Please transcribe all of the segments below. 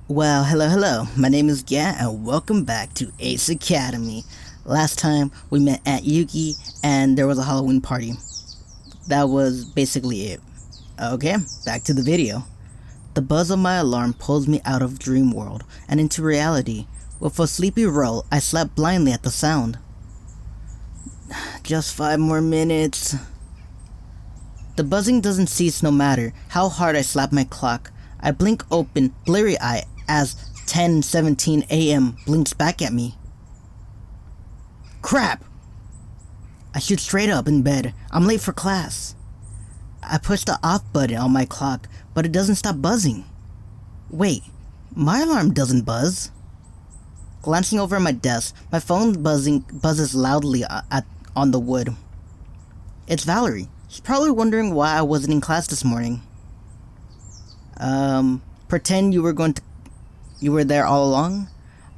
Well, hello. My name is Gia, and welcome back to Ace Academy. Last time we met Aunt Yuki, and there was a Halloween party. That was basically it. Okay, back to the video. The buzz of my alarm pulls me out of dream world and into reality. With a sleepy roll, I slept blindly at the sound. Just 5 more minutes. The buzzing doesn't cease no matter how hard I slap my clock. I blink open, bleary-eyed, as 10:17 a.m. blinks back at me. Crap! I shoot straight up in bed. I'm late for class. I push the off button on my clock, but it doesn't stop buzzing. Wait, my alarm doesn't buzz. Glancing over at my desk, my phone buzzes loudly on the wood. It's Valerie. She's probably wondering why I wasn't in class this morning. Pretend you were there all along?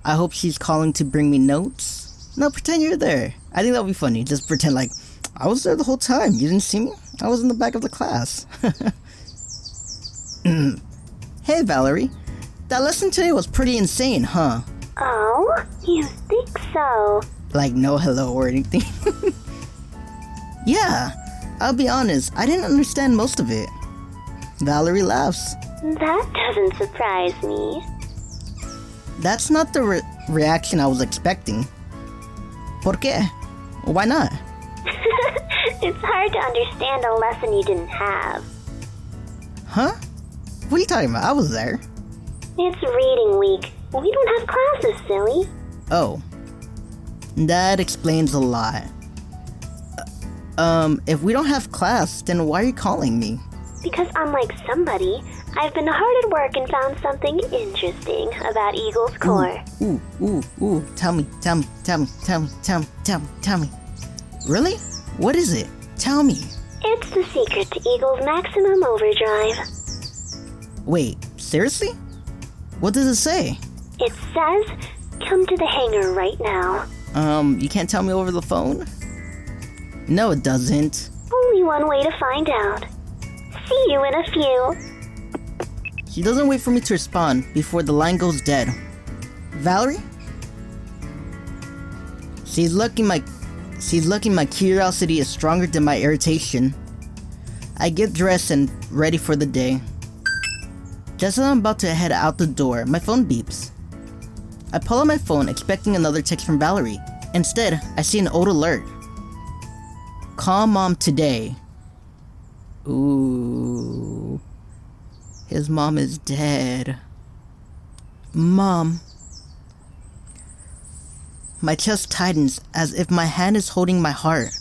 I hope she's calling to bring me notes? No, pretend you're there. I think that'll be funny. Just pretend like, I was there the whole time. You didn't see me? I was in the back of the class. Hey, Valerie. That lesson today was pretty insane, huh? Oh, you think so? Like no hello or anything? Yeah, I'll be honest. I didn't understand most of it. Valerie laughs. That doesn't surprise me. That's not the reaction I was expecting. ¿Por qué? Why not? It's hard to understand a lesson you didn't have. Huh? What are you talking about? I was there. It's reading week. We don't have classes, silly. Oh. That explains a lot. If we don't have class, then why are you calling me? Because unlike somebody, I've been hard at work and found something interesting about Eagle's core. Ooh. Tell me. Really? What is it? Tell me. It's the secret to Eagle's maximum overdrive. Wait, seriously? What does it say? It says, come to the hangar right now. You can't tell me over the phone? No, it doesn't. Only one way to find out. See you in a few. She doesn't wait for me to respond before the line goes dead. Valerie? She's lucky my curiosity is stronger than my irritation. I get dressed and ready for the day. Just as I'm about to head out the door, my phone beeps. I pull out my phone expecting another text from Valerie. Instead, I see an old alert. Call mom today. Ooh. His mom is dead. Mom. My chest tightens as if my hand is holding my heart.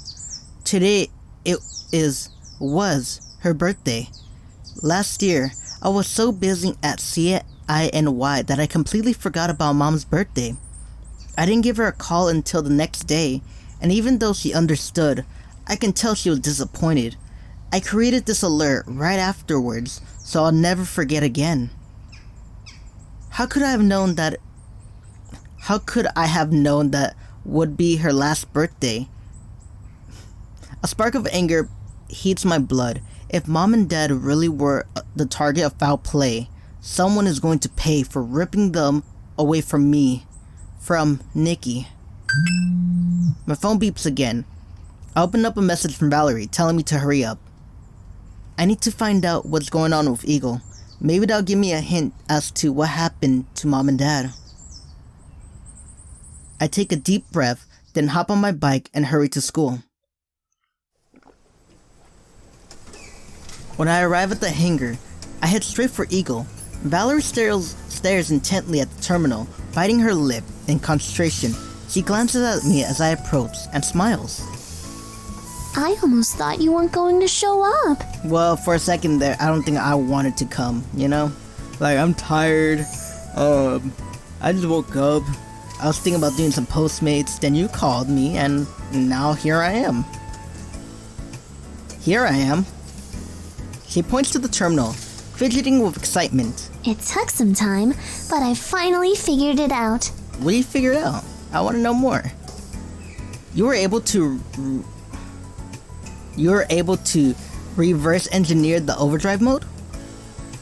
Today was her birthday. Last year, I was so busy at CINY that I completely forgot about mom's birthday. I didn't give her a call until the next day, and even though she understood, I can tell she was disappointed. I created this alert right afterwards, so I'll never forget again. How could I have known that would be her last birthday? A spark of anger heats my blood. If mom and dad really were the target of foul play, someone is going to pay for ripping them away from me. From Nikki. My phone beeps again. I open up a message from Valerie telling me to hurry up. I need to find out what's going on with Eagle. Maybe that'll give me a hint as to what happened to mom and dad. I take a deep breath, then hop on my bike and hurry to school. When I arrive at the hangar, I head straight for Eagle. Valerie stares intently at the terminal, biting her lip in concentration. She glances at me as I approach and smiles. I almost thought you weren't going to show up. Well, for a second there, I don't think I wanted to come, you know? Like, I'm tired. I just woke up. I was thinking about doing some Postmates, then you called me, and now here I am. She points to the terminal, fidgeting with excitement. It took some time, but I finally figured it out. What do you figure out? I want to know more. You were able to reverse engineer the overdrive mode?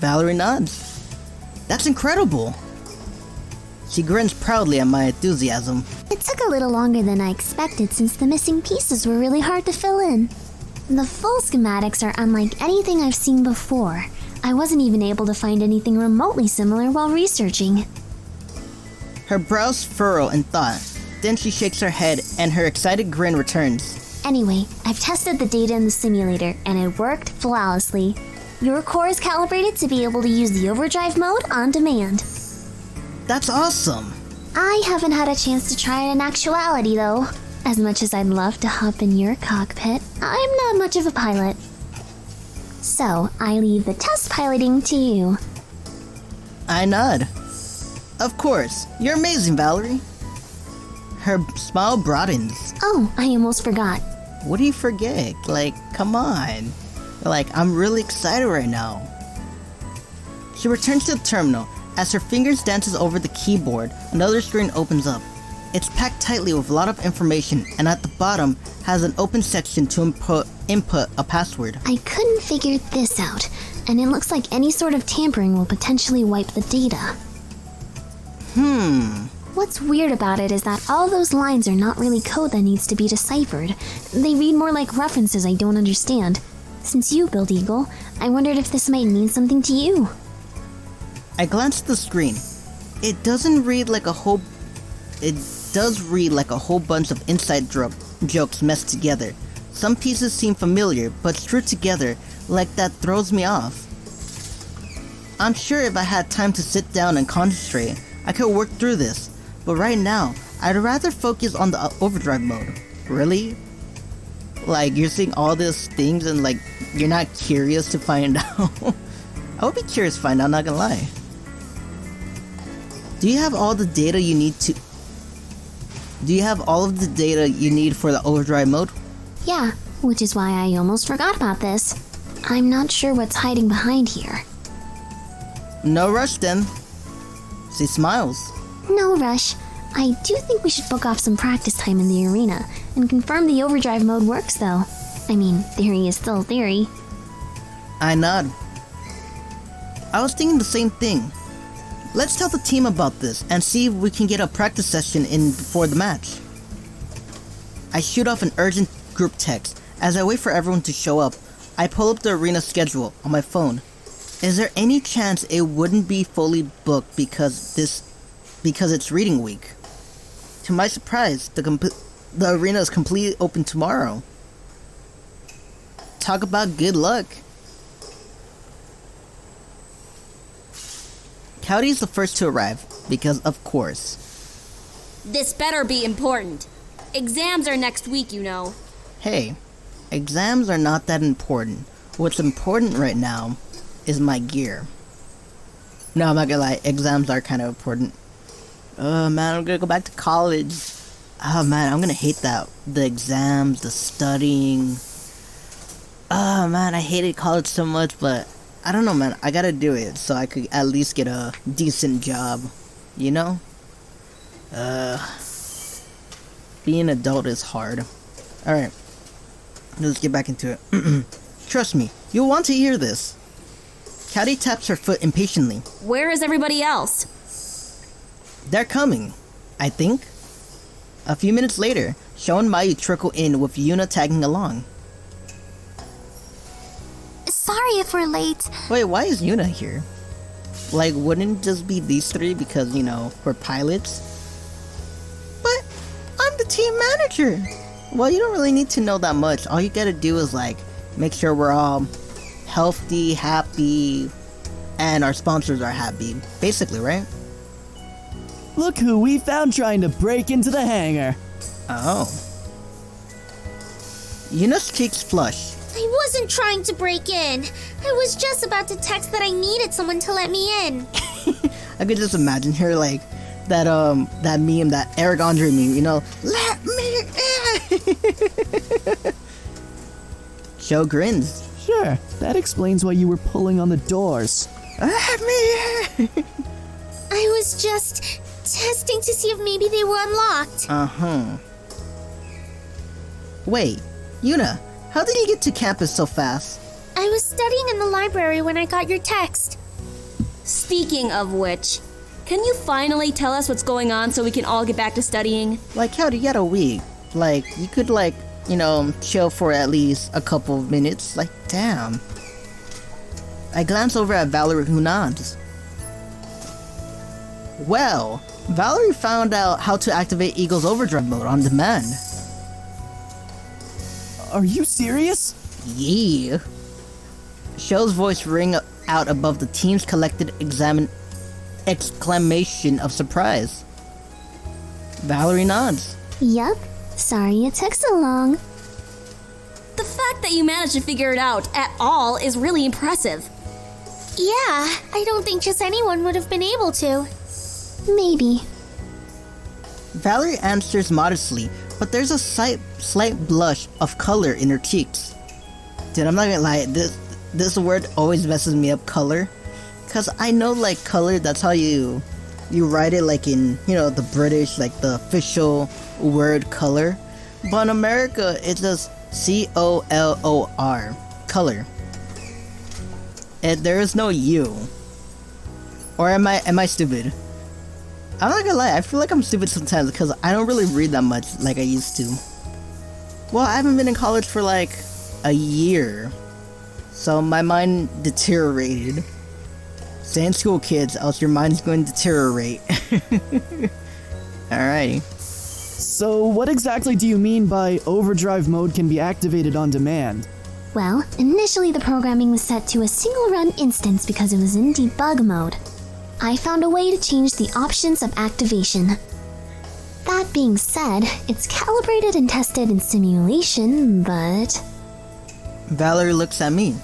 Valerie nods. That's incredible. She grins proudly at my enthusiasm. It took a little longer than I expected since the missing pieces were really hard to fill in. The full schematics are unlike anything I've seen before. I wasn't even able to find anything remotely similar while researching. Her brows furrow in thought. Then she shakes her head and her excited grin returns. Anyway, I've tested the data in the simulator and it worked flawlessly. Your core is calibrated to be able to use the overdrive mode on demand. That's awesome! I haven't had a chance to try it in actuality though. As much as I'd love to hop in your cockpit, I'm not much of a pilot. So, I leave the test piloting to you. I nod. Of course, you're amazing, Valerie. Her smile broadens. Oh, I almost forgot. What do you forget? Like, come on. Like, I'm really excited right now. She returns to the terminal. As her fingers dances over the keyboard, another screen opens up. It's packed tightly with a lot of information, and at the bottom has an open section to input a password. I couldn't figure this out, and it looks like any sort of tampering will potentially wipe the data. What's weird about it is that all those lines are not really code that needs to be deciphered. They read more like references I don't understand. Since you build Eagle, I wondered if this might mean something to you. I glance at the screen. It doesn't read like a whole... It does read like a whole bunch of inside jokes messed together. Some pieces seem familiar, but screwed together like that throws me off. I'm sure if I had time to sit down and concentrate, I could work through this. But right now, I'd rather focus on the overdrive mode. Really? Like, you're seeing all these things and like, you're not curious to find out? I would be curious to find out, not gonna lie. Do you have all the data you need to... Do you have all of the data you need for the overdrive mode? Yeah, which is why I almost forgot about this. I'm not sure what's hiding behind here. No rush then. She smiles. No rush. I do think we should book off some practice time in the arena and confirm the overdrive mode works though. I mean, theory is still theory. I nod. I was thinking the same thing. Let's tell the team about this and see if we can get a practice session in before the match. I shoot off an urgent group text. As I wait for everyone to show up, I pull up the arena schedule on my phone. Is there any chance it wouldn't be fully booked because it's reading week? To my surprise, the arena is completely open tomorrow. Talk about good luck. Cowdy is the first to arrive, because of course. This better be important. Exams are next week, you know. Hey, exams are not that important. What's important right now is my gear. No, I'm not gonna lie, exams are kind of important. Oh man, I'm gonna go back to college. Oh man, I'm gonna hate that. The exams, the studying. Oh man, I hated college so much, but I don't know man, I gotta do it so I could at least get a decent job, you know? Being an adult is hard. Alright, let's get back into it. Trust me, you'll want to hear this. Cowdy taps her foot impatiently. Where is everybody else? They're coming, I think. A few minutes later, Shou and Mayu trickle in with Yuna tagging along. Sorry if we're late. Wait, why is Yuna here? Like, wouldn't it just be these three because, you know, we're pilots? But I'm the team manager! Well, you don't really need to know that much. All you gotta do is, like, make sure we're all healthy, happy, and our sponsors are happy. Basically, right? Look who we found trying to break into the hangar. Oh. Yuna's cheeks flush. I wasn't trying to break in. I was just about to text that I needed someone to let me in. I could just imagine her like that meme, that Eric Andre meme, you know, let me in. Shou grins. Sure, that explains why you were pulling on the doors. Let me in. I was just testing to see if maybe they were unlocked. Wait, Yuna, how did you get to campus so fast? I was studying in the library when I got your text. Speaking of which, Can you finally tell us what's going on so we can all get back to studying? Like, how do you get a week? Like, you could, like, you know, chill for at least a couple of minutes. Like, damn. I glance over at Valerie, who nods. Well, Valerie found out how to activate Eagle's overdrive mode on demand. Are you serious? Yeah. Shou's voice rang out above the team's collected exclamation of surprise. Valerie nods. Yup. Sorry it took so long. The fact that you managed to figure it out at all is really impressive. Yeah, I don't think just anyone would have been able to. Maybe. Valerie answers modestly, but there's a slight blush of color in her cheeks. Dude, I'm not gonna lie, this word always messes me up, color. Cause I know, like, color, that's how you write it, like in, you know, the British, like the official word color. But in America, it's just C-O-L-O-R, color. And there is no U. Or am I stupid? I'm not gonna lie, I feel like I'm stupid sometimes because I don't really read that much like I used to. Well, I haven't been in college for like a year, so my mind deteriorated. Stay in school, kids, else your mind's going to deteriorate. Alrighty. So what exactly do you mean by overdrive mode can be activated on demand? Well, initially the programming was set to a single run instance because it was in debug mode. I found a way to change the options of activation. That being said, it's calibrated and tested in simulation, but... Valerie looks at me.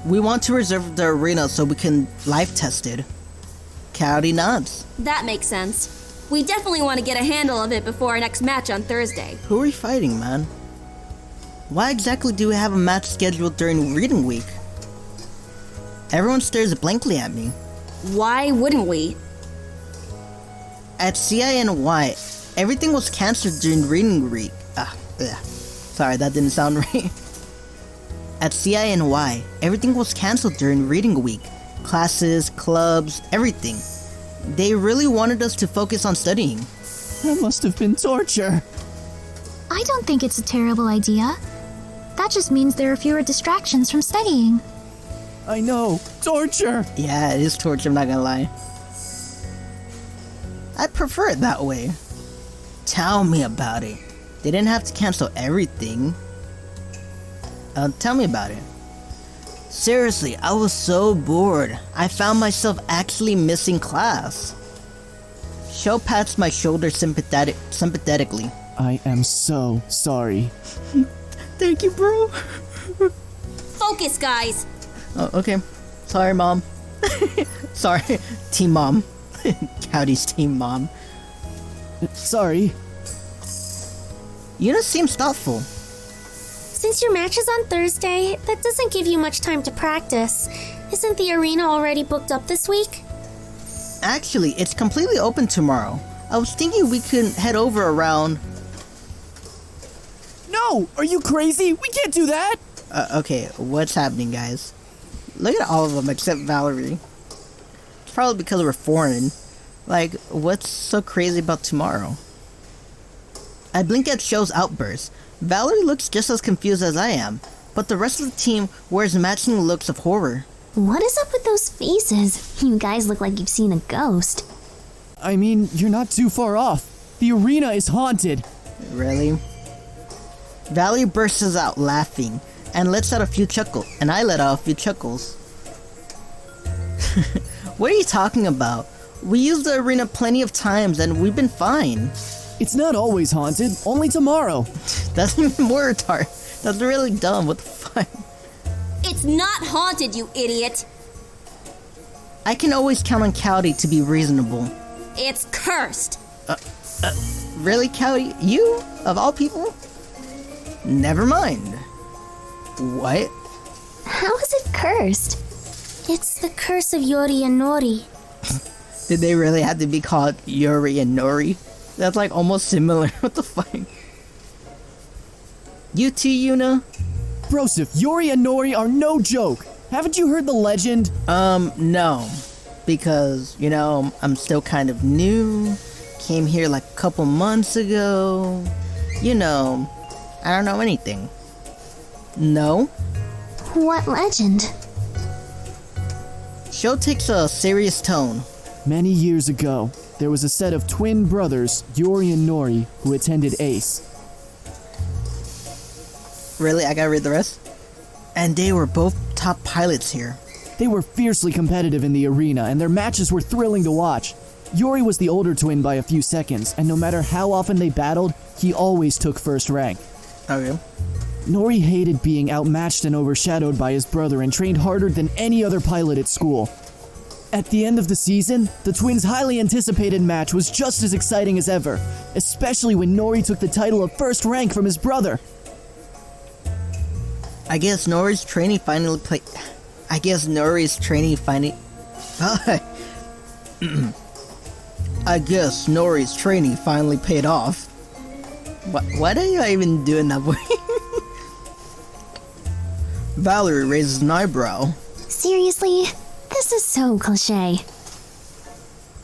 We want to reserve the arena so we can live test it. Coyote nods. That makes sense. We definitely want to get a handle of it before our next match on Thursday. Who are we fighting, man? Why exactly do we have a match scheduled during reading week? Everyone stares blankly at me. Why wouldn't we? At CINY, everything was cancelled during reading week. Sorry, that didn't sound right. At CINY, everything was cancelled during reading week. Classes, clubs, everything. They really wanted us to focus on studying. That must have been torture. I don't think it's a terrible idea. That just means there are fewer distractions from studying. I know, torture. Yeah, it is torture, I'm not gonna lie. I prefer it that way. Tell me about it. They didn't have to cancel everything. Tell me about it. Seriously, I was so bored. I found myself actually missing class. Shou pats my shoulder sympathetically. I am so sorry. Thank you, bro. Focus, guys! Oh, okay. Sorry, Mom. Sorry, Team Mom. Coyote's Team Mom. Sorry. Yuna seems thoughtful. Since your match is on Thursday, that doesn't give you much time to practice. Isn't the arena already booked up this week? Actually, it's completely open tomorrow. I was thinking we could head over around... No! Are you crazy? We can't do that! Okay, what's happening, guys? Look at all of them except Valerie. It's probably because we're foreign. Like, what's so crazy about tomorrow? I blink at Shou's outburst. Valerie looks just as confused as I am, but the rest of the team wears matching looks of horror. What is up with those faces? You guys look like you've seen a ghost. I mean, you're not too far off. The arena is haunted. Really? Valerie bursts out laughing and lets out a few chuckles, and I let out a few chuckles. What are you talking about? We used the arena plenty of times and we've been fine. It's not always haunted, only tomorrow. That's even more retarded. That's really dumb, what the fuck? It's not haunted, you idiot! I can always count on Coyote to be reasonable. It's cursed! Really, Coyote? You? Of all people? Never mind. What? How is it cursed? It's the curse of Yori and Nori. Did they really have to be called Yuri and Nori? That's like almost similar. What the fuck? You too, Yuna? Broseph, Yori and Nori are no joke. Haven't you heard the legend? No. because, you know, I'm still kind of new, came here like a couple months ago, you know, I don't know anything. No? What legend? Shou takes a serious tone. Many years ago, there was a set of twin brothers, Yori and Nori, who attended ACE. Really? I gotta read the rest? And they were both top pilots here. They were fiercely competitive in the arena, and their matches were thrilling to watch. Yori was the older twin by a few seconds, and no matter how often they battled, he always took first rank. Okay. Nori hated being outmatched and overshadowed by his brother and trained harder than any other pilot at school. At the end of the season, the twins' highly anticipated match was just as exciting as ever, especially when Nori took the title of first rank from his brother. I guess Nori's training finally paid off. Why are you even doing that way? Valerie raises an eyebrow. Seriously? This is so cliche.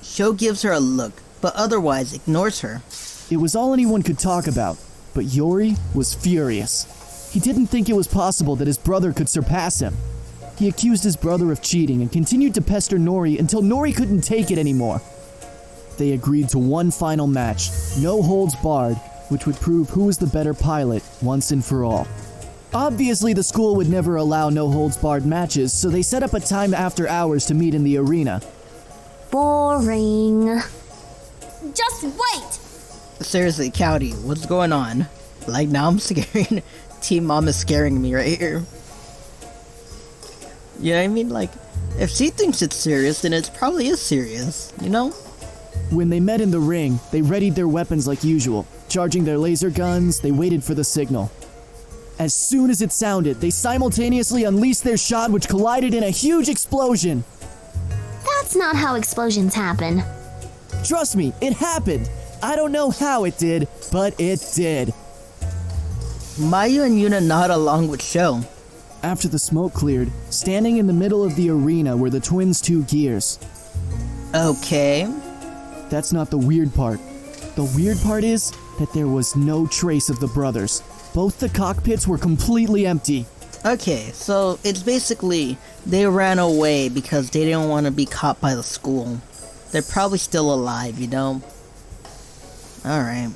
Shou gives her a look, but otherwise ignores her. It was all anyone could talk about, but Yori was furious. He didn't think it was possible that his brother could surpass him. He accused his brother of cheating and continued to pester Nori until Nori couldn't take it anymore. They agreed to one final match, no holds barred, which would prove who was the better pilot once and for all. Obviously, the school would never allow no holds barred matches, so they set up a time after hours to meet in the arena. Boring. Just wait! Seriously, Cowdy, what's going on? Like, now I'm scared. Team Mom is scaring me right here. You know what I mean? Like, if she thinks it's serious, then it probably is serious, you know? When they met in the ring, they readied their weapons like usual. Charging their laser guns, they waited for the signal. As soon as it sounded, they simultaneously unleashed their shot, which collided in a huge explosion. That's not how explosions happen. Trust me, it happened. I don't know how it did, but it did. Mayu and Yuna nod along with Shou. After the smoke cleared, standing in the middle of the arena were the twins' two gears. Okay. That's not the weird part. The weird part is that there was no trace of the brothers. Both the cockpits were completely empty. Okay, so it's basically they ran away because they didn't want to be caught by the school. They're probably still alive, you know? Alright.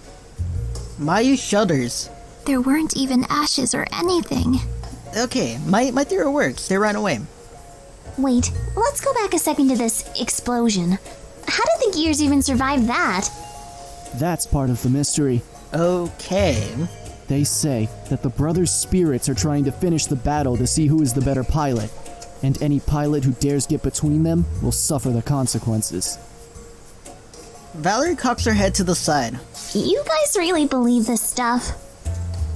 Mayu shudders. There weren't even ashes or anything. Okay, my theory works. They ran away. Wait, let's go back a second to this explosion. How did the gears even survive that? That's part of the mystery. Okay. They say that the brothers' spirits are trying to finish the battle to see who is the better pilot, and any pilot who dares get between them will suffer the consequences. Valerie cocks her head to the side. You guys really believe this stuff?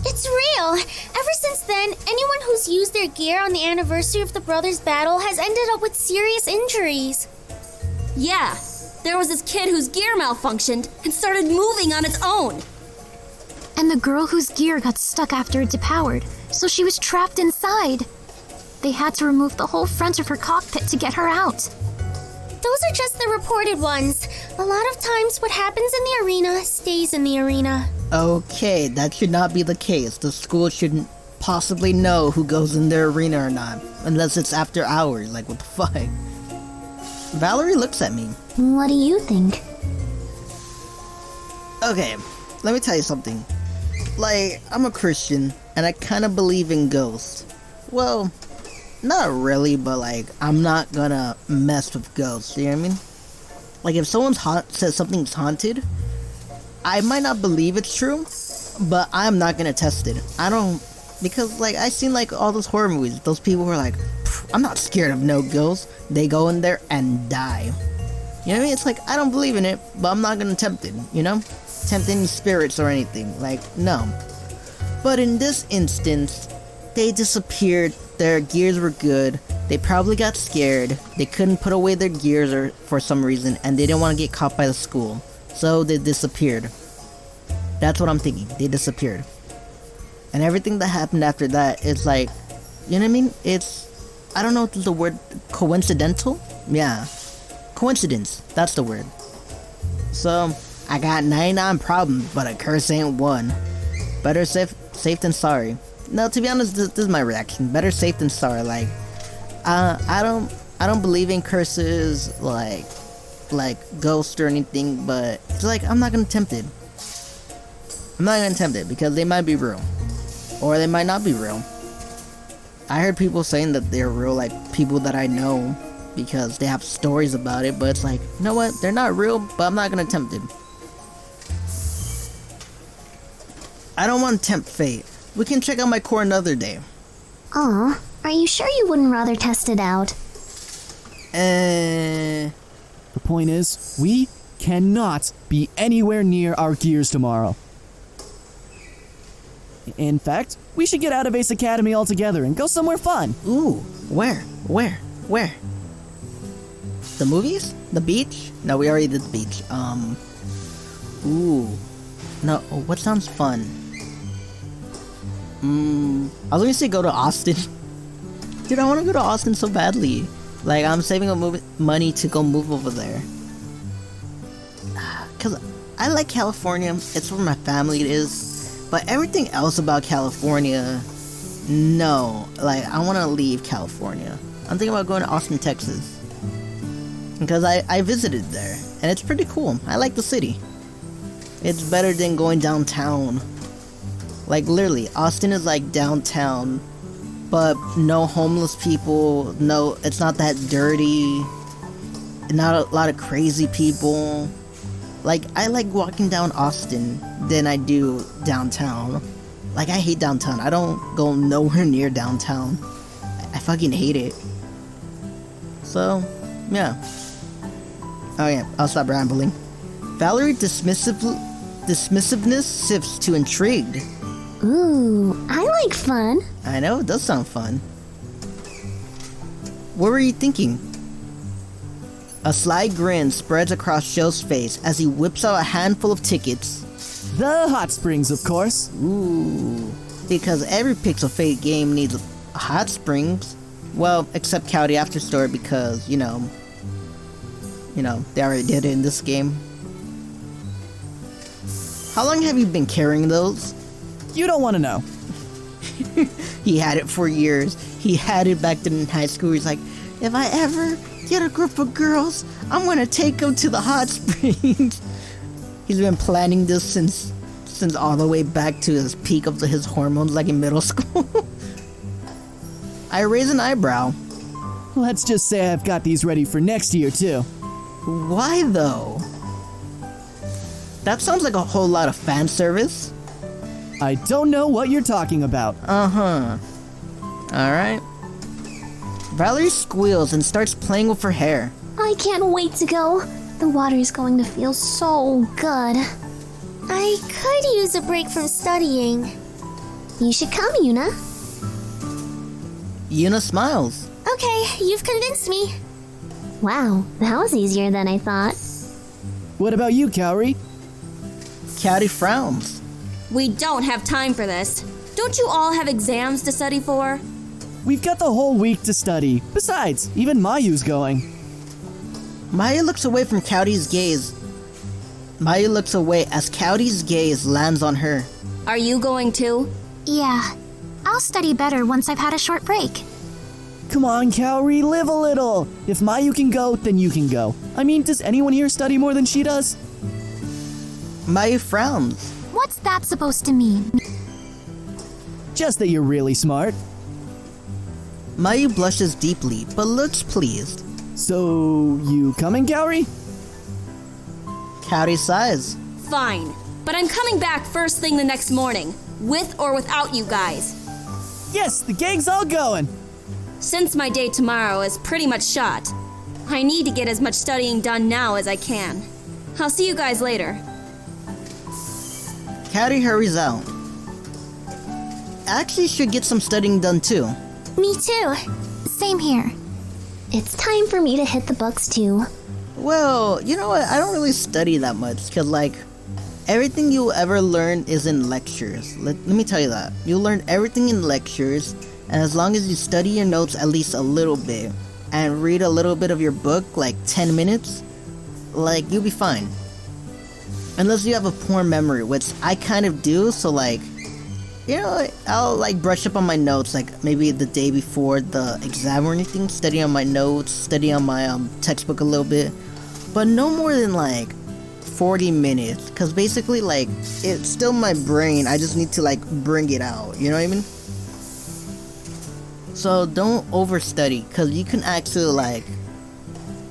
It's real. Ever since then, anyone who's used their gear on the anniversary of the brothers' battle has ended up with serious injuries. Yeah, there was this kid whose gear malfunctioned and started moving on its own. And the girl whose gear got stuck after it depowered, so she was trapped inside. They had to remove the whole front of her cockpit to get her out. Those are just the reported ones. A lot of times what happens in the arena stays in the arena. Okay, that should not be the case. The school shouldn't possibly know who goes in their arena or not. Unless it's after hours, like what the fuck? Valerie looks at me. What do you think? Okay, let me tell you something. Like, I'm a Christian, and I kind of believe in ghosts. Well, not really, but like, I'm not gonna mess with ghosts, you know what I mean? Like, if someone's says something's haunted, I might not believe it's true, but I'm not gonna test it. I don't, because like, I seen like all those horror movies, those people who are like, I'm not scared of no ghosts. They go in there and die. You know what I mean? It's like, I don't believe in it, but I'm not gonna tempt it, you know? Tempt any spirits or anything, like, no. But in this instance, they disappeared, their gears were good, they probably got scared, they couldn't put away their gears or for some reason, and they didn't want to get caught by the school. So they disappeared. That's what I'm thinking, they disappeared. And everything that happened after that is like, you know what I mean? It's, I don't know if the word coincidental? Yeah. Coincidence, that's the word. So, I got 99 problems, but a curse ain't one. Better safe than sorry. No, to be honest, this is my reaction. Better safe than sorry. Like, I don't believe in curses, like ghosts or anything, but it's like, I'm not gonna tempt it. I'm not gonna tempt it because they might be real. Or they might not be real. I heard people saying that they're real, like people that I know, because they have stories about it, but it's like, you know what? They're not real, but I'm not gonna tempt it. I don't want to tempt fate. We can check out my core another day. Aw, are you sure you wouldn't rather test it out? The point is, we cannot be anywhere near our gears tomorrow. In fact, we should get out of Ace Academy altogether and go somewhere fun. Ooh, where? The movies? The beach? No, we already did the beach. Ooh. No, what sounds fun? I was gonna say go to Austin. Dude, I wanna go to Austin so badly. Like, I'm saving up money to go move over there. Cause I like California, it's where my family is. But everything else about California, no. Like, I wanna leave California. I'm thinking about going to Austin, Texas. Because I visited there, and it's pretty cool. I like the city. It's better than going downtown. Like, literally, Austin is like downtown, but no homeless people, no, it's not that dirty, not a lot of crazy people. Like, I like walking down Austin than I do downtown. Like, I hate downtown. I don't go nowhere near downtown. I fucking hate it. So, yeah. Oh yeah, I'll stop rambling. Valerie dismissiveness shifts to intrigued. Ooh, I like fun. I know, it does sound fun. What were you thinking? A sly grin spreads across Shou's face as he whips out a handful of tickets. The hot springs, of course. Ooh, because every PixelFade game needs hot springs. Well, except Cowdy After Story because, you know, they already did it in this game. How long have you been carrying those? You don't want to know. He had it for years. He had it back then in high school. He's like, if I ever get a group of girls, I'm gonna take them to the hot springs. He's been planning this since all the way back to his peak of his hormones, like in middle school. I raise an eyebrow. Let's just say I've got these ready for next year, too. Why, though? That sounds like a whole lot of fan service. I don't know what you're talking about. Uh-huh. Alright. Valerie squeals and starts playing with her hair. I can't wait to go. The water's going to feel so good. I could use a break from studying. You should come, Yuna. Yuna smiles. Okay, you've convinced me. Wow, that was easier than I thought. What about you, Kaori? Cowdy frowns. We don't have time for this. Don't you all have exams to study for? We've got the whole week to study. Besides, even Mayu's going. Maya looks away from Cowdy's gaze. Maya looks away as Cowdy's gaze lands on her. Are you going too? Yeah, I'll study better once I've had a short break. Come on, Kaori, live a little. If Mayu can go, then you can go. I mean, does anyone here study more than she does? Maya frowns. What's that supposed to mean? Just that you're really smart. Maya blushes deeply, but looks pleased. So, you coming, Kaori? Cowdy sighs. Fine, but I'm coming back first thing the next morning, with or without you guys. Yes, the gang's all going. Since my day tomorrow is pretty much shot, I need to get as much studying done now as I can. I'll see you guys later. Cowdy hurries out. Actually should get some studying done too. Me too. Same here. It's time for me to hit the books too. Well, you know what? I don't really study that much because, like, everything you'll ever learn is in lectures. Let me tell you that. You'll learn everything in lectures, and as long as you study your notes at least a little bit, and read a little bit of your book, like 10 minutes, like, you'll be fine. Unless you have a poor memory, which I kind of do, so like, you know, I'll like brush up on my notes, like maybe the day before the exam or anything, study on my notes, study on my textbook a little bit, but no more than like 40 minutes, because basically like, it's still my brain, I just need to like bring it out, you know what I mean? So don't overstudy, because you can actually like,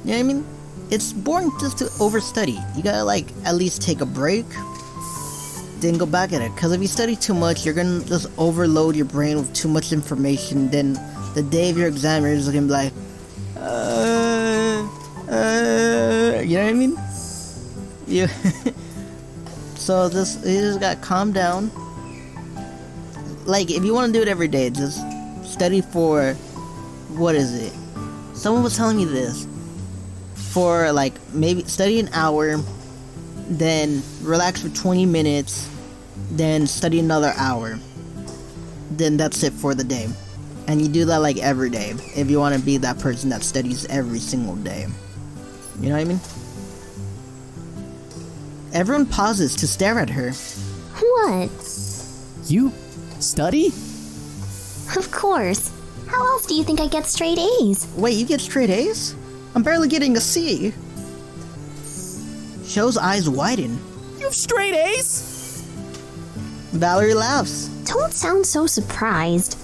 you know what I mean? It's boring just to overstudy. You gotta like at least take a break, then go back at it. Because if you study too much, you're gonna just overload your brain with too much information. Then the day of your exam, you're just gonna be like, you know what I mean? You. So you just gotta calm down. Like if you want to do it every day, just study for, what is it? Someone was telling me this. For like maybe study an hour, then relax for 20 minutes, then study another hour, then that's it for the day. And you do that like every day if you want to be that person that studies every single day. You know what I mean? Everyone pauses to stare at her. What? You study? Of course. How else do you think I get straight A's? Wait, you get straight A's? I'm barely getting a C. Shou's eyes widen. You have straight A's? Valerie laughs. Don't sound so surprised.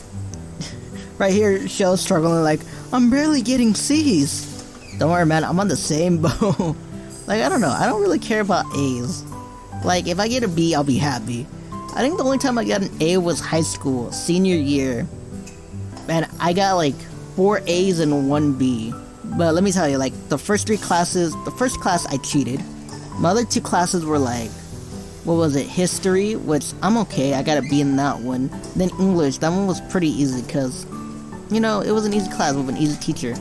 Right here, Shou's struggling like, I'm barely getting C's. Don't worry, man, I'm on the same boat. Like, I don't know, I don't really care about A's. Like, if I get a B, I'll be happy. I think the only time I got an A was high school, senior year. And I got like 4 A's and 1 B. But let me tell you, like, the first class I cheated. My other 2 classes were like, what was it, history, which I'm okay, I got a B in that one. Then English, that one was pretty easy, because, you know, it was an easy class with an easy teacher.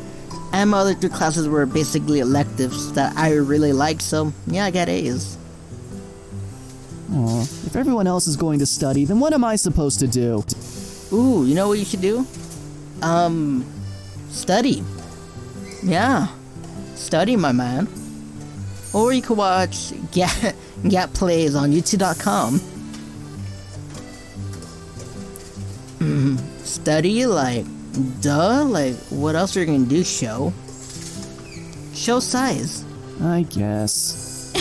And my other 3 classes were basically electives that I really liked, so yeah, I got A's. Aw, if everyone else is going to study, then what am I supposed to do? Ooh, you know what you should do? Study. Yeah, study, my man. Or you could watch Gap Plays on YouTube.com. Study, like, duh? Like, what else are you gonna do, Shou? Show size. I guess.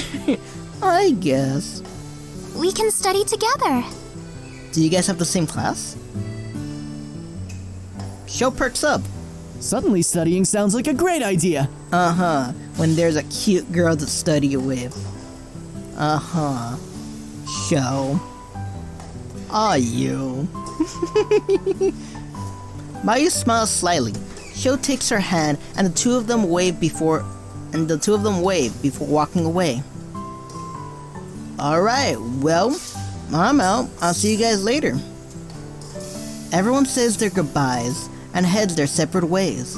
I guess. We can study together. Do you guys have the same class? Shou perks up. Suddenly studying sounds like a great idea. Uh-huh, when there's a cute girl to study with. Uh-huh. Shou. Aw, you. Mayu smiles slightly. Shou takes her hand and the two of them wave before walking away. Alright, well, I'm out. I'll see you guys later. Everyone says their goodbyes and heads their separate ways.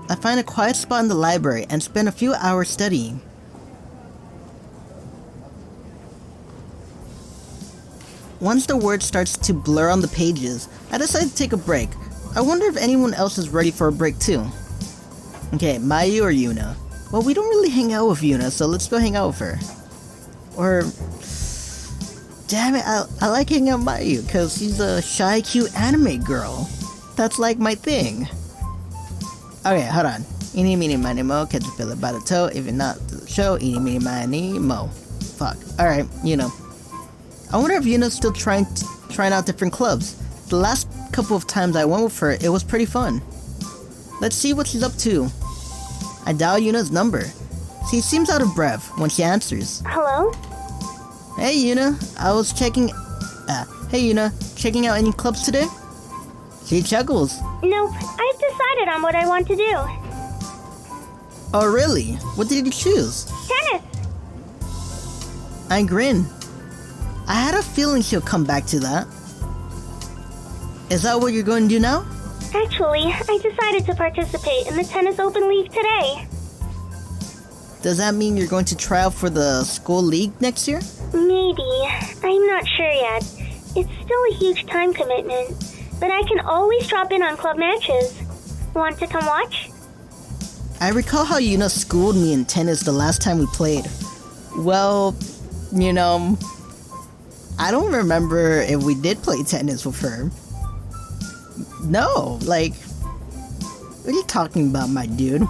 I find a quiet spot in the library and spend a few hours studying. Once the word starts to blur on the pages, I decide to take a break. I wonder if anyone else is ready for a break too. Okay, Mayu or Yuna? Well, we don't really hang out with Yuna, so let's go hang out with her. Or... damn it, I like hanging out with Mayu, because she's a shy, cute anime girl. That's like my thing. Okay, hold on. Eeny, meeny, miny, mo, catch a filler by the toe. If you're not to the show, eeny, meeny, miny, mo. Fuck. Alright, you know. I wonder if Yuna's still trying out different clubs. The last couple of times I went with her, it was pretty fun. Let's see what she's up to. I dial Yuna's number. She seems out of breath when she answers. Hello? Hey Yuna, checking out any clubs today? She chuckles. Nope, I've decided on what I want to do. Oh really? What did you choose? Tennis! I grin. I had a feeling she'll come back to that. Is that what you're going to do now? Actually, I decided to participate in the Tennis Open League today. Does that mean you're going to try out for the school league next year? Maybe. I'm not sure yet. It's still a huge time commitment. but I can always drop in on club matches. Want to come watch? I recall how Yuna schooled me in tennis the last time we played. Well, you know, I don't remember if we did play tennis with her. No, like, what are you talking about, my dude?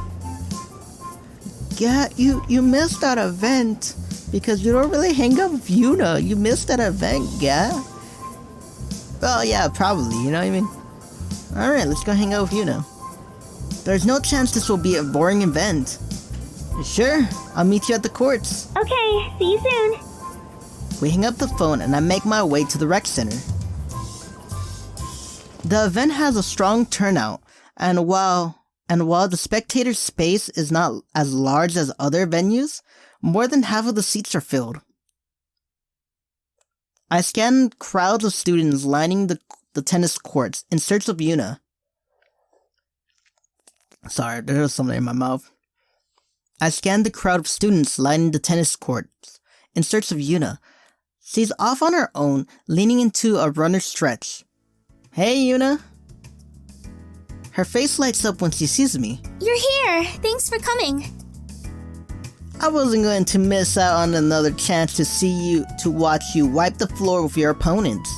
Yeah, you missed that event because you don't really hang out with Yuna. You missed that event, yeah? Well, yeah, probably, you know what I mean? Alright, let's go hang out with Yuna. There's no chance this will be a boring event. Sure, I'll meet you at the courts. Okay, see you soon. We hang up the phone and I make my way to the rec center. The event has a strong turnout, and while the spectator space is not as large as other venues, more than half of the seats are filled. I scan crowds of students lining the tennis courts in search of Yuna. Sorry, there was something in my mouth. I scan the crowd of students lining the tennis courts in search of Yuna. She's off on her own, leaning into a runner's stretch. Hey, Yuna. Her face lights up when she sees me. You're here. Thanks for coming. I wasn't going to miss out on another chance to watch you wipe the floor with your opponents.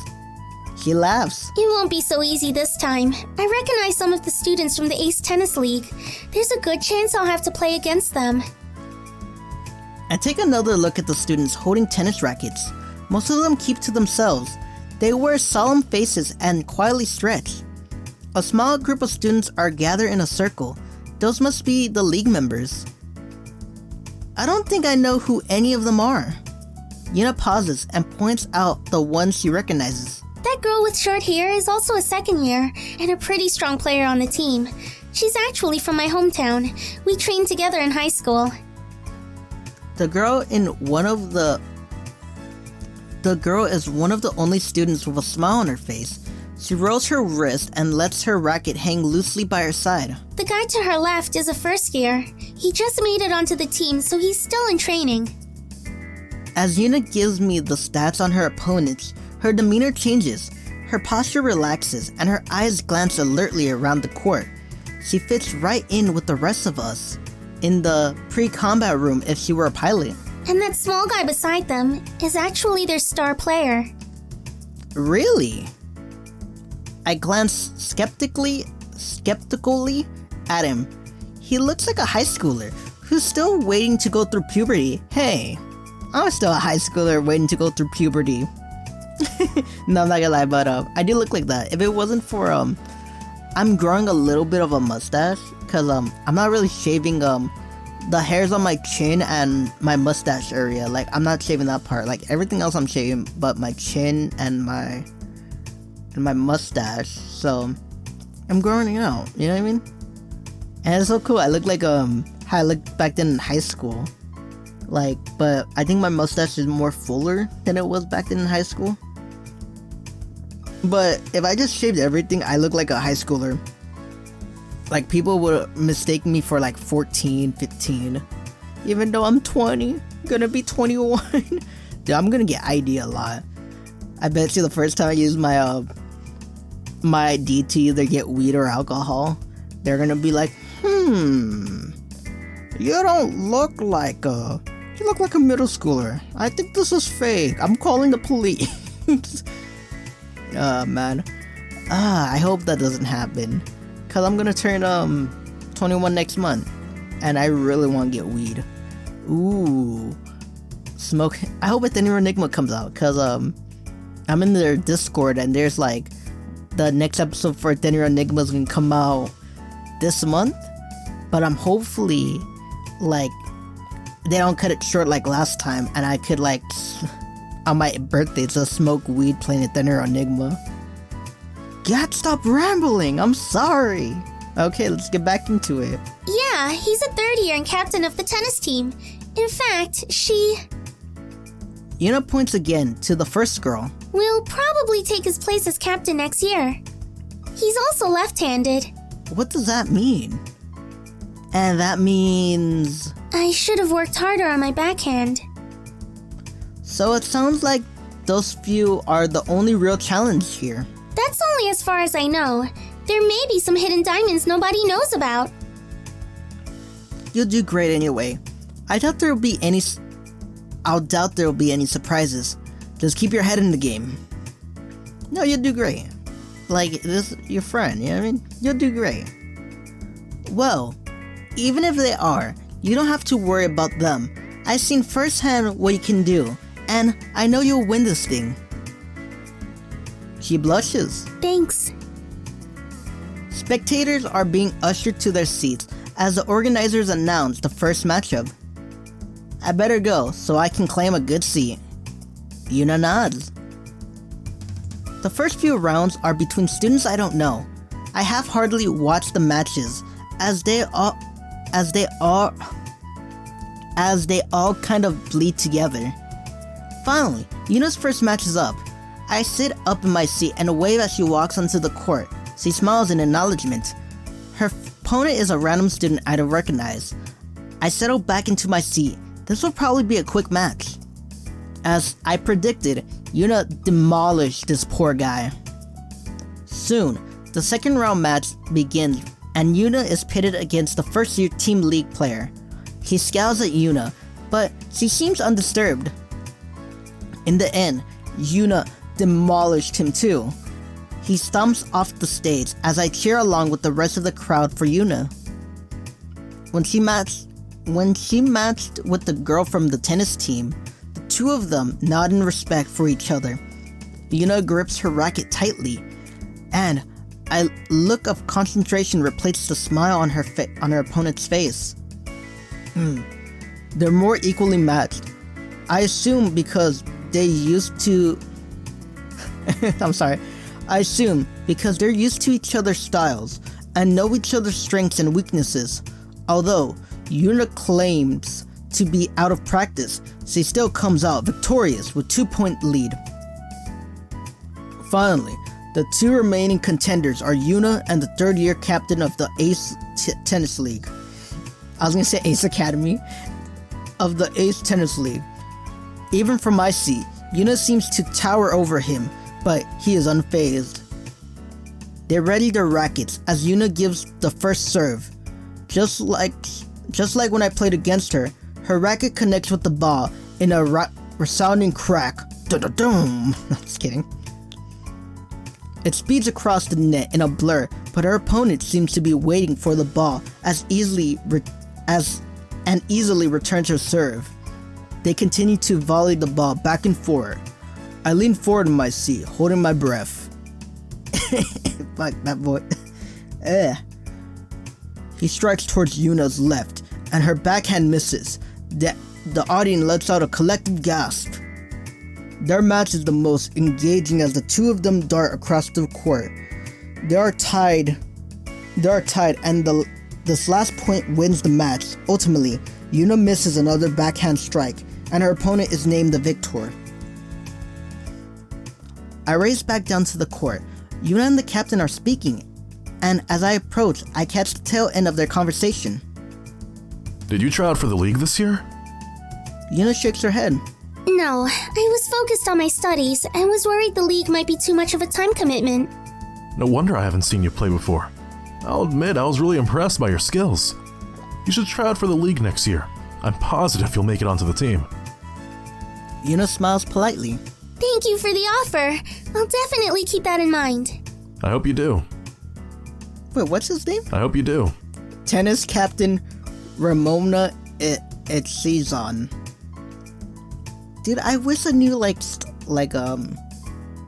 She laughs. It won't be so easy this time. I recognize some of the students from the Ace Tennis League. There's a good chance I'll have to play against them. I take another look at the students holding tennis rackets. Most of them keep to themselves. They wear solemn faces and quietly stretch. A small group of students are gathered in a circle. Those must be the league members. I don't think I know who any of them are. Yuna pauses and points out the one she recognizes. That girl with short hair is also a second year and a pretty strong player on the team. She's actually from my hometown. We trained together in high school. The girl is one of the only students with a smile on her face. She rolls her wrist and lets her racket hang loosely by her side. The guy to her left is a first year. He just made it onto the team, so he's still in training. As Yuna gives me the stats on her opponents, her demeanor changes. Her posture relaxes and her eyes glance alertly around the court. She fits right in with the rest of us in the pre-combat room if she were a pilot. And that small guy beside them is actually their star player. Really? I glance skeptically at him. He looks like a high schooler who's still waiting to go through puberty. Hey, I'm still a high schooler waiting to go through puberty. No, I'm not gonna lie, but I do look like that. If it wasn't for I'm growing a little bit of a mustache because I'm not really shaving the hairs on my chin and my mustache area. Like, I'm not shaving that part. Like, everything else I'm shaving but my chin and my mustache. So I'm growing it out, you know what I mean? And it's so cool. I look like how I looked back then in high school. Like, but I think my mustache is more fuller than it was back then in high school. But if I just shaved everything, I look like a high schooler. Like, people would mistake me for like 14, 15. Even though I'm 20, gonna be 21. Dude, I'm gonna get ID a lot. I bet you the first time I use my my ID to either get weed or alcohol, they're gonna be like, you don't look like you look like a middle schooler. I think this is fake. I'm calling the police. Man. I hope that doesn't happen. Cause I'm gonna turn 21 next month. And I really wanna get weed. Ooh. Smoke. I hope Athenian Enigma comes out. Cause I'm in their Discord and there's like the next episode for Athenian Enigma is gonna come out this month. But I'm hopefully like they don't cut it short like last time and I could like on my birthday just smoke weed playing Athenian Enigma. God, stop rambling, I'm sorry. Okay, let's get back into it. Yeah, he's a third year and captain of the tennis team. In fact, Yuna points again to the first girl. Will probably take his place as captain next year. He's also left-handed. What does that mean? And that means... I should have worked harder on my backhand. So it sounds like those few are the only real challenge here. That's only as far as I know. There may be some hidden diamonds nobody knows about. You'll do great anyway. I doubt there'll be any surprises. Just keep your head in the game. No, you'll do great. Like, this your friend, you know what I mean? You'll do great. Well, even if they are, you don't have to worry about them. I've seen firsthand what you can do, and I know you'll win this thing. She blushes. Thanks. Spectators are being ushered to their seats as the organizers announce the first matchup. I better go so I can claim a good seat. Yuna nods. The first few rounds are between students I don't know. I have hardly watched the matches as they all kind of bleed together. Finally, Yuna's first match is up. I sit up in my seat and wave as she walks onto the court. She smiles in acknowledgement. Her opponent is a random student I don't recognize. I settle back into my seat. This will probably be a quick match. As I predicted, Yuna demolished this poor guy. Soon, the second round match begins and Yuna is pitted against the first year Team League player. He scowls at Yuna, but she seems undisturbed. In the end, Yuna demolished him too. He stomps off the stage as I cheer along with the rest of the crowd for Yuna. When she matched with the girl from the tennis team, the two of them nod in respect for each other. Yuna grips her racket tightly, and a look of concentration replaces the smile on her opponent's face. They're more equally matched. I assume because they used to... I assume because they're used to each other's styles and know each other's strengths and weaknesses. Although Yuna claims to be out of practice, she still comes out victorious with 2-point lead. Finally, the two remaining contenders are Yuna and the third-year captain of the Ace Tennis League. I was gonna say Ace Academy. Of the Ace Tennis League. Even from my seat, Yuna seems to tower over him, but he is unfazed. They ready their rackets as Yuna gives the first serve. Just like when I played against her, her racket connects with the ball in a resounding crack. Da-da-doom! Just kidding. It speeds across the net in a blur, but her opponent seems to be waiting for the ball and easily returns her serve. They continue to volley the ball back and forth. I lean forward in my seat, holding my breath. Fuck that boy. He strikes towards Yuna's left, and her backhand misses. The audience lets out a collective gasp. Their match is the most engaging as the two of them dart across the court. They are tied, and this last point wins the match. Ultimately, Yuna misses another backhand strike, and her opponent is named the victor. I race back down to the court. Yuna and the captain are speaking, and as I approach, I catch the tail end of their conversation. Did you try out for the league this year? Yuna shakes her head. No, I was focused on my studies and was worried the league might be too much of a time commitment. No wonder I haven't seen you play before. I'll admit I was really impressed by your skills. You should try out for the league next year. I'm positive you'll make it onto the team. Yuna smiles politely. Thank you for the offer. I'll definitely keep that in mind. I hope you do. Wait, what's his name? I hope you do. Tennis captain Ramona Itzizan. Dude, I wish I knew you know what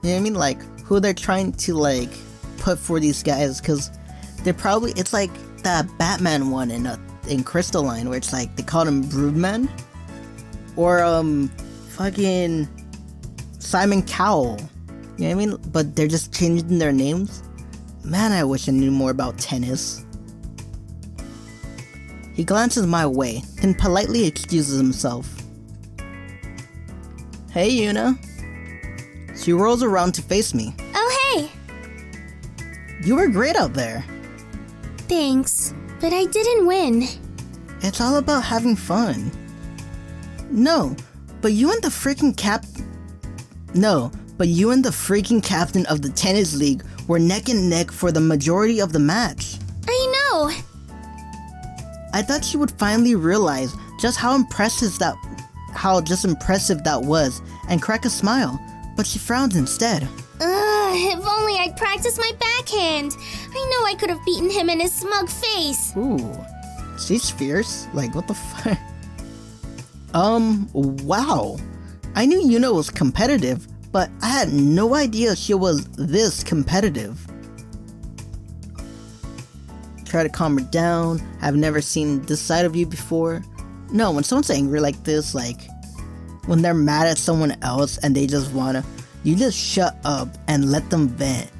I mean, like who they're trying to put for these guys, because they're probably, it's like that Batman one in Crystalline where it's like they called him Broodman, or fucking Simon Cowell. You know what I mean? But they're just changing their names. Man, I wish I knew more about tennis. He glances my way, then politely excuses himself. Hey, Yuna. She rolls around to face me. Oh, hey. You were great out there. Thanks, but I didn't win. It's all about having fun. No, but you and the freaking but you and the freaking captain of the tennis league were neck and neck for the majority of the match. I know. I thought she would finally realize just how impressive that was and crack a smile, but she frowned instead. If only I'd practiced my backhand. I know I could have beaten him in his smug face. Ooh, she's fierce. Like, what the fuck? Wow. I knew Yuna was competitive, but I had no idea she was this competitive. Try to calm her down. I've never seen this side of you before. No, when someone's angry like this, like when they're mad at someone else and they just wanna, you just shut up and let them vent.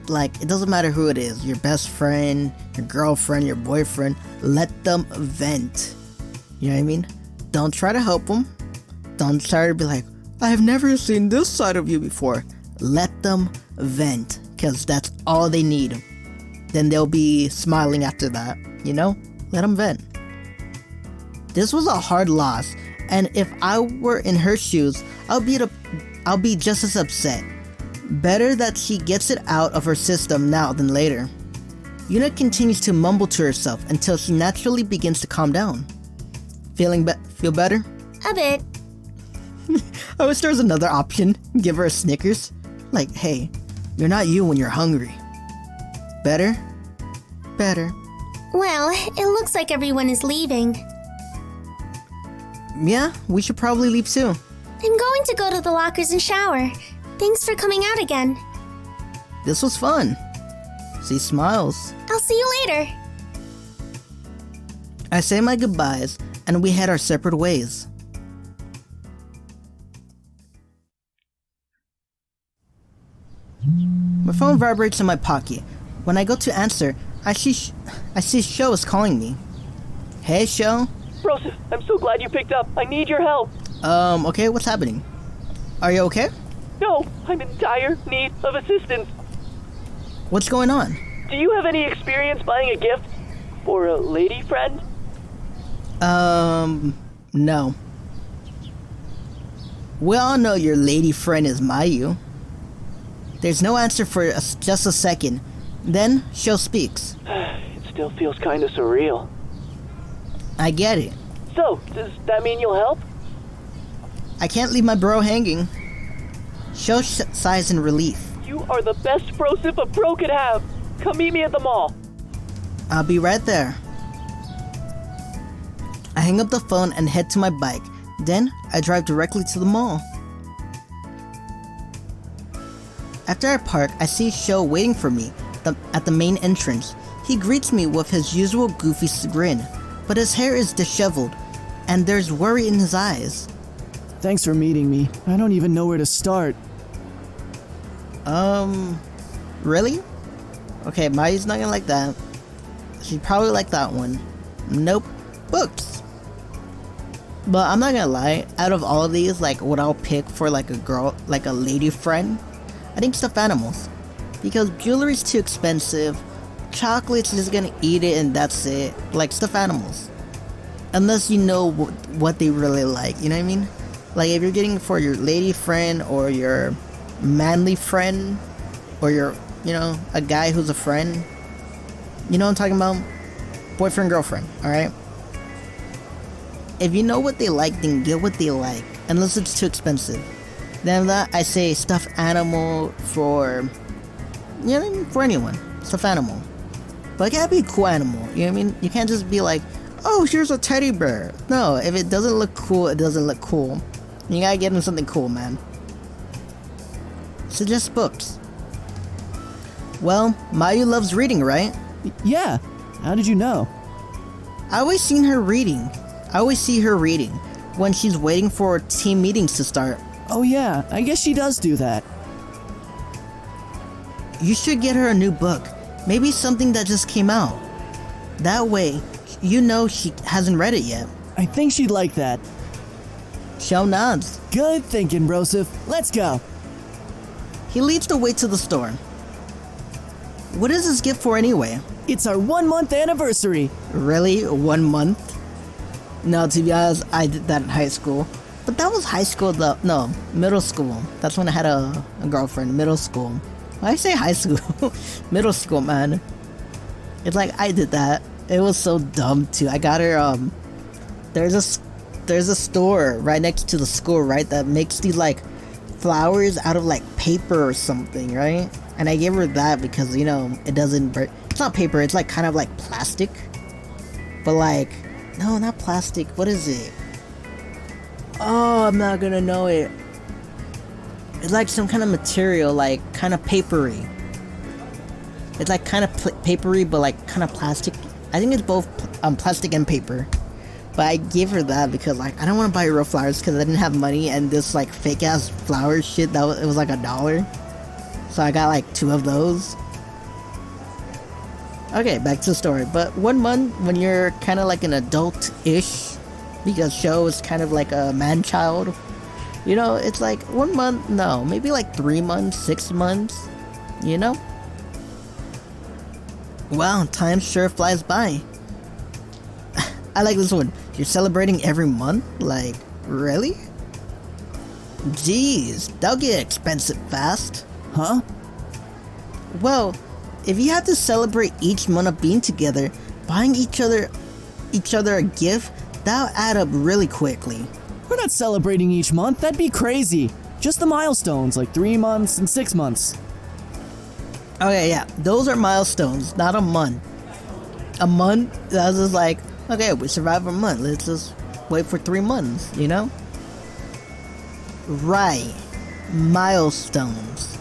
Like, it doesn't matter who it is, your best friend, your girlfriend, your boyfriend, let them vent. You know what I mean? Don't try to help them. Don't try to be like, I've never seen this side of you before. Let them vent, because that's all they need. Then they'll be smiling after that, you know? Let them vent. This was a hard loss, and if I were in her shoes, I'll be just as upset. Better that she gets it out of her system now than later. Yuna continues to mumble to herself until she naturally begins to calm down. Feel better? A bit. I wish there was another option. Give her a Snickers. Like, hey, you're not you when you're hungry. Better? Better. Well, it looks like everyone is leaving. Yeah, we should probably leave too. I'm going to go to the lockers and shower. Thanks for coming out again. This was fun. She smiles. I'll see you later. I say my goodbyes, and we head our separate ways. My phone vibrates in my pocket. When I go to answer, I see Shou is calling me. Hey, Shou. Broseph, I'm so glad you picked up. I need your help. Okay, what's happening? Are you okay? No, I'm in dire need of assistance. What's going on? Do you have any experience buying a gift for a lady friend? No. We all know your lady friend is Mayu. There's no answer for just a second. Then, Shou speaks. It still feels kind of surreal. I get it. So, does that mean you'll help? I can't leave my bro hanging. Shou sighs in relief. You are the best brosip a bro could have. Come meet me at the mall. I'll be right there. I hang up the phone and head to my bike. Then, I drive directly to the mall. After I park, I see Shou waiting for me at the main entrance. He greets me with his usual goofy grin, but his hair is disheveled, and there's worry in his eyes. Thanks for meeting me. I don't even know where to start. Really? Okay, Mayu's not gonna like that. She'd probably like that one. Nope. Books. But I'm not gonna lie, out of all of these, like, what I'll pick for like a girl, like a lady friend, I think stuffed animals. Because jewelry's too expensive, chocolate's just gonna eat it and that's it. Like stuffed animals. Unless you know what they really like, you know what I mean? Like if you're getting for your lady friend or your manly friend or your, you know, a guy who's a friend. You know what I'm talking about? Boyfriend, girlfriend, alright? If you know what they like, then get what they like. Unless it's too expensive. Then that, I say stuffed animal for, you know, for anyone. Stuffed animal. But it can't be a cool animal, you know what I mean? You can't just be like, oh, here's a teddy bear. No, if it doesn't look cool, it doesn't look cool. You gotta get them something cool, man. Suggest books. Well, Mayu loves reading, right? Yeah. How did you know? I always see her reading when she's waiting for team meetings to start. Oh yeah, I guess she does do that. You should get her a new book. Maybe something that just came out. That way, you know she hasn't read it yet. I think she'd like that. Shou nods. Good thinking, Broseph. Let's go. He leads the way to the store. What is this gift for anyway? It's our 1-month anniversary. Really? 1 month? No, to be honest, I did that in high school. But that was high school though. No, middle school. That's when I had a girlfriend. Middle school. Why I say high school? Middle school, man. It's like I did that. It was so dumb too. I got her there's a store right next to the school, right, that makes these like flowers out of like paper or something, right? And I gave her that because, you know, it doesn't break. It's not paper, it's like kind of like plastic. But like, no, not plastic. What is it? Oh, I'm not gonna know it. It's like some kind of material, like kind of papery. It's like kind of papery, but like kind of plastic. I think it's both plastic and paper. But I gave her that because like I don't want to buy real flowers because I didn't have money, and this like fake ass flower shit it was like $1. So I got like 2 of those. Okay, back to the story. But 1 month when you're kind of like an adult-ish, because Shou is kind of like a man-child. You know, it's like 1 month, no, maybe like 3 months, 6 months, you know? Wow, time sure flies by. I like this one. You're celebrating every month? Like, really? Jeez, that'll get expensive fast. Huh? Well, if you have to celebrate each month of being together, buying each other a gift, that'll add up really quickly. We're not celebrating each month, that'd be crazy. Just the milestones, like 3 months and 6 months. Okay, yeah, those are milestones, not a month. A month, that's just like, okay, we survived a month, let's just wait for 3 months, you know? Right, milestones.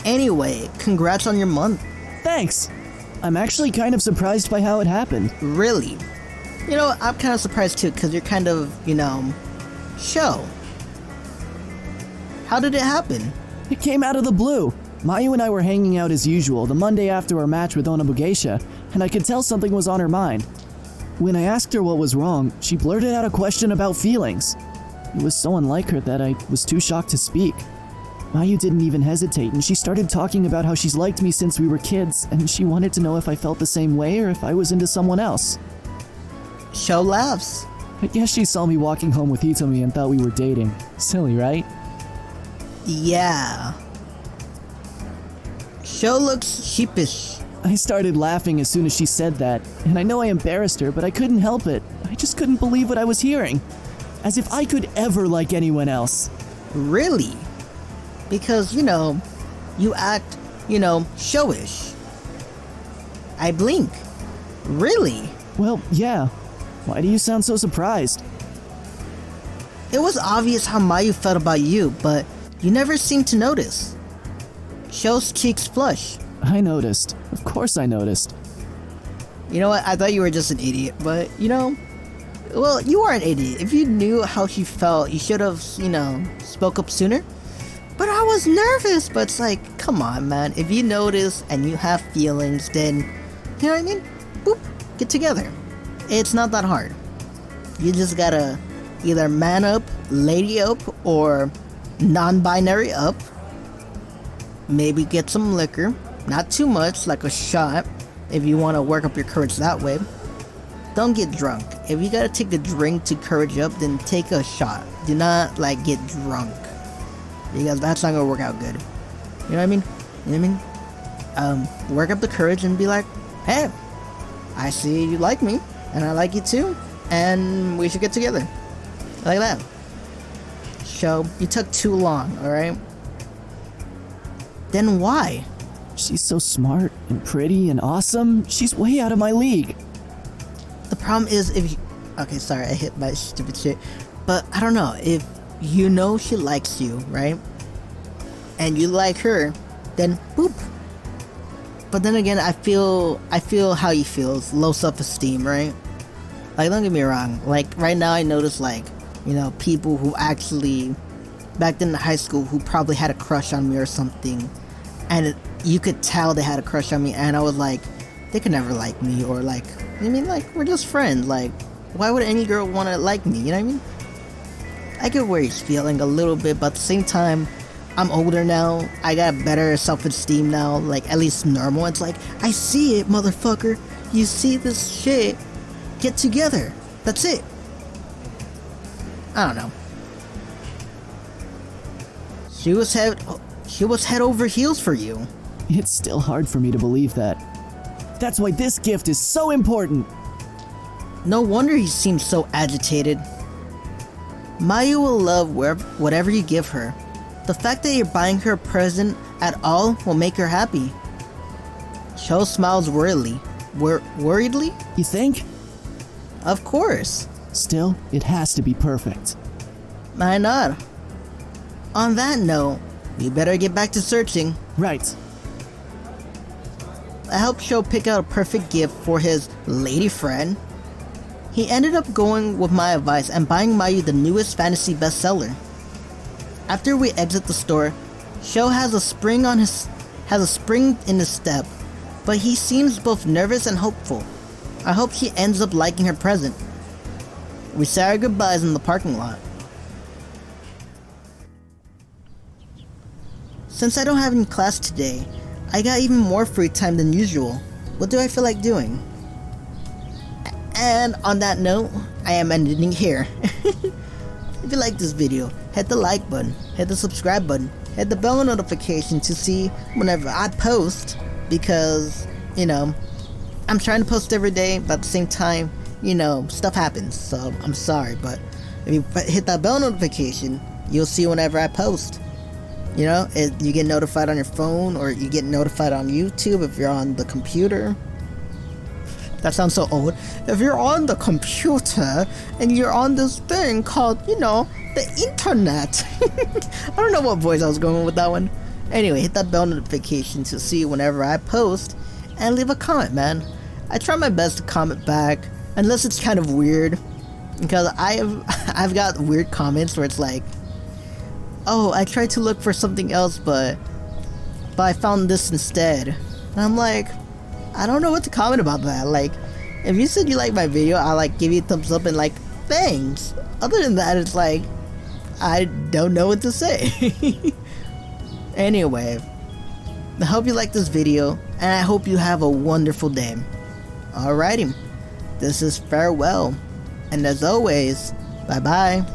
Anyway, congrats on your month. Thanks. I'm actually kind of surprised by how it happened. Really? You know, I'm kind of surprised too, because you're kind of, you know, Shou. How did it happen? It came out of the blue. Mayu and I were hanging out as usual the Monday after our match with Onobugeisha, and I could tell something was on her mind. When I asked her what was wrong, she blurted out a question about feelings. It was so unlike her that I was too shocked to speak. Mayu didn't even hesitate, and she started talking about how she's liked me since we were kids, and she wanted to know if I felt the same way or if I was into someone else. Shou laughs. I guess she saw me walking home with Hitomi and thought we were dating. Silly, right? Yeah. Shou looks sheepish. I started laughing as soon as she said that, and I know I embarrassed her, but I couldn't help it. I just couldn't believe what I was hearing. As if I could ever like anyone else. Really? Because, you know, you act, you know, Shou-ish. I blink. Really? Well, yeah. Why do you sound so surprised? It was obvious how Mayu felt about you, but you never seemed to notice. Shou's cheeks flush. I noticed. Of course I noticed. You know what? I thought you were just an idiot, but, you know, well, you are an idiot. If you knew how she felt, you should have, you know, spoke up sooner. But I was nervous, but it's like, come on, man. If you notice and you have feelings, then, you know what I mean? Boop, get together. It's not that hard. You just gotta either man up, lady up, or non-binary up. Maybe get some liquor. Not too much, like a shot, if you want to work up your courage that way. Don't get drunk. If you gotta take a drink to courage up, then take a shot. Do not, like, get drunk. Because that's not gonna work out good. You know what I mean? You know what I mean? Work up the courage and be like, hey, I see you like me, and I like you too, and we should get together. Like that. Shou, you took too long, alright? Then why? She's so smart and pretty and awesome. She's way out of my league. The problem is if you... Okay, sorry, I hit my stupid shit. But I don't know, if you know she likes you, right? And you like her, then boop. But then again, I feel how he feels. Low self-esteem, right? Like, don't get me wrong. Like, right now I notice, like, you know, people who actually, back then in high school, who probably had a crush on me or something. And you could tell they had a crush on me, and I was like, they could never like me, or like, I mean, like, we're just friends. Like, why would any girl want to like me, you know what I mean? I get where he's feeling a little bit, but at the same time, I'm older now, I got better self-esteem now, like, at least normal. It's like, I see it, motherfucker, you see this shit, get together, that's it. I don't know, She was head over heels for you. It's still hard for me to believe that. That's why this gift is so important. No wonder he seems so agitated. Mayu will love whatever you give her. The fact that you're buying her a present at all will make her happy. Shou smiles worriedly. Worriedly? You think? Of course. Still, it has to be perfect. Why not? On that note, we better get back to searching. Right. I helped Shou pick out a perfect gift for his Ladyfriend. He ended up going with my advice and buying Mayu the newest fantasy bestseller. After we exit the store, Shou has a spring in his step, but he seems both nervous and hopeful. I hope she ends up liking her present. We say our goodbyes in the parking lot. Since I don't have any class today, I got even more free time than usual. What do I feel like doing? And on that note, I am ending here. If you like this video, hit the like button, hit the subscribe button, hit the bell notification to see whenever I post, because, you know, I'm trying to post every day, but at the same time, you know, stuff happens, so I'm sorry, but if you hit that bell notification, you'll see whenever I post. You know, you get notified on your phone, or you get notified on YouTube if you're on the computer. That sounds so old. If you're on the computer and you're on this thing called, you know, the internet. I don't know what voice I was going with that one. Anyway, hit that bell notification to see whenever I post, and leave a comment, man. I try my best to comment back, unless it's kind of weird, because I've got weird comments where it's like, oh, I tried to look for something else, but I found this instead. And I'm like, I don't know what to comment about that. Like, if you said you like my video, I'll like give you a thumbs up and like, thanks. Other than that, it's like, I don't know what to say. Anyway, I hope you like this video, and I hope you have a wonderful day. Alrighty, this is farewell, and as always, bye bye.